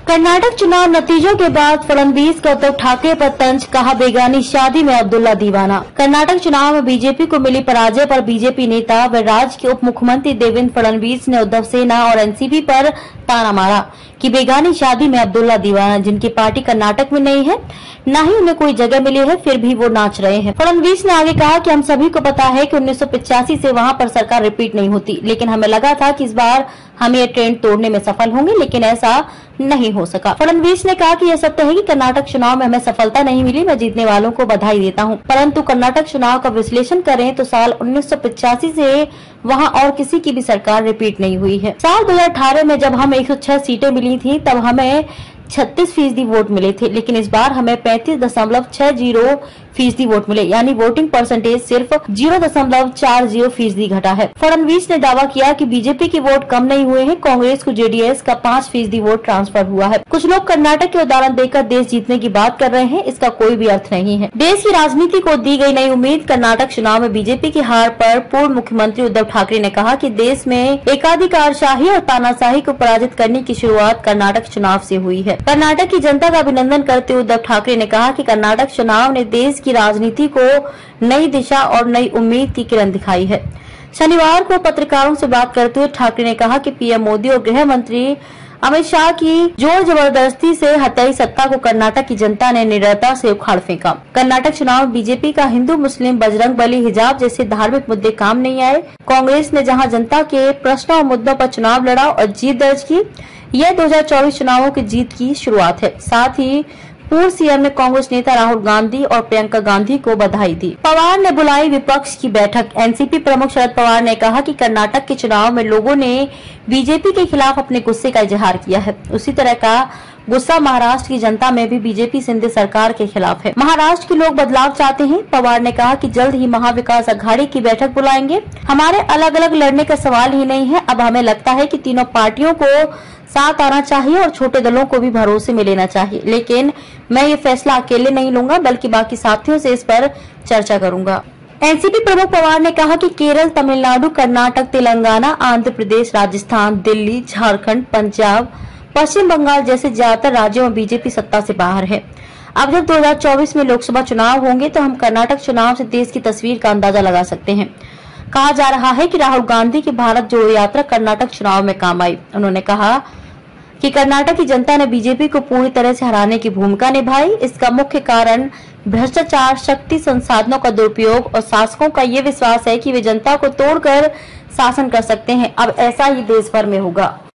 कर्नाटक चुनाव नतीजों के बाद फडणवीस का उद्धव ठाकरे पर तंज, कहा बेगानी शादी में अब्दुल्ला दीवाना। कर्नाटक चुनाव में बीजेपी को मिली पराजय पर बीजेपी नेता व राज्य के उप मुख्यमंत्री देवेंद्र फडणवीस ने उद्धव सेना और एनसीपी पर ताना मारा कि बेगानी शादी में अब्दुल्ला दीवाना, जिनकी पार्टी कर्नाटक में नहीं है, न ही उन्हें कोई जगह मिली है, फिर भी वो नाच रहे हैं। फडणवीस ने आगे कहा कि हम सभी को पता है कि 1985 से वहां पर सरकार रिपीट नहीं होती, लेकिन हमें लगा था कि इस बार हम ये ट्रेंड तोड़ने में सफल होंगे, लेकिन ऐसा नहीं हो सका। फडणवीस ने कहा कि यह सत्य है कि कर्नाटक चुनाव में हमें सफलता नहीं मिली, मैं जीतने वालों को बधाई देता हूं, परंतु कर्नाटक चुनाव का विश्लेषण करें तो साल 1985 से वहां और किसी की भी सरकार रिपीट नहीं हुई है। साल 2018 में जब हमें 106 सीटें मिली थी तब हमें 36% वोट मिले थे, लेकिन इस बार हमें 35.60% वोट मिले, यानी वोटिंग परसेंटेज सिर्फ 0.40% घटा है। फडणवीस ने दावा किया कि बीजेपी के वोट कम नहीं हुए हैं, कांग्रेस को जेडीएस का 5% वोट ट्रांसफर हुआ है। कुछ लोग कर्नाटक के उदाहरण देकर देश जीतने की बात कर रहे हैं, इसका कोई भी अर्थ नहीं है। देश की राजनीति को दी गई नई उम्मीद। कर्नाटक चुनाव में बीजेपी की हार पर पूर्व मुख्यमंत्री उद्धव ठाकरे ने कहा कि देश में एकाधिकारशाही और तानाशाही को पराजित करने की शुरुआत कर्नाटक चुनाव से हुई है। कर्नाटक की जनता का अभिनंदन करते हुए उद्धव ठाकरे ने कहा कि कर्नाटक चुनाव ने देश की राजनीति को नई दिशा और नई उम्मीद की किरण दिखाई है। शनिवार को पत्रकारों से बात करते हुए ठाकरे ने कहा कि पीएम मोदी और गृह मंत्री अमित शाह की जोर जबरदस्ती से हत्याई सत्ता को कर्नाटक की जनता ने निडरता से उखाड़ फेंका। कर्नाटक चुनाव में बीजेपी का हिंदू मुस्लिम बजरंग बली हिजाब जैसे धार्मिक मुद्दे काम नहीं आए। कांग्रेस ने जहां जनता के प्रश्नों और मुद्दों पर चुनाव लड़ा और जीत दर्ज की, यह 2024 चुनावों की जीत की शुरुआत है। साथ ही पूर्व सीएम ने कांग्रेस नेता राहुल गांधी और प्रियंका गांधी को बधाई दी। पवार ने बुलाई विपक्ष की बैठक। एनसीपी प्रमुख शरद पवार ने कहा कि कर्नाटक के चुनाव में लोगों ने बीजेपी के खिलाफ अपने गुस्से का इजहार किया है। उसी तरह का गुस्सा महाराष्ट्र की जनता में भी बीजेपी सिंधिया सरकार के खिलाफ है। महाराष्ट्र के लोग बदलाव चाहते हैं। पवार ने कहा कि जल्द ही महाविकास अघाड़ी की बैठक बुलाएंगे। हमारे अलग अलग लड़ने का सवाल ही नहीं है, अब हमें लगता है कि तीनों पार्टियों को साथ आना चाहिए और छोटे दलों को भी भरोसे में लेना चाहिए, लेकिन मैं ये फैसला अकेले नहीं लूंगा, बल्कि बाकी साथियों से इस पर चर्चा करूंगा। एनसीपी प्रमुख पवार ने कहा कि केरल, तमिलनाडु, कर्नाटक, तेलंगाना, आंध्र प्रदेश, राजस्थान, दिल्ली, झारखंड, पंजाब, पश्चिम बंगाल जैसे ज्यादातर राज्यों में बीजेपी सत्ता से बाहर है। अब जब 2024 में लोकसभा चुनाव होंगे तो हम कर्नाटक चुनाव से देश की तस्वीर का अंदाजा लगा सकते हैं। कहा जा रहा है कि राहुल गांधी की भारत जोड़ो यात्रा कर्नाटक चुनाव में काम आई। उन्होंने कहा कि कर्नाटक की जनता ने बीजेपी को पूरी तरह से हराने की भूमिका निभाई। इसका मुख्य कारण भ्रष्टाचार, शक्ति संसाधनों का दुरुपयोग और शासकों का ये विश्वास है कि वे जनता को तोड़कर शासन कर सकते हैं। अब ऐसा ही देश भर में होगा।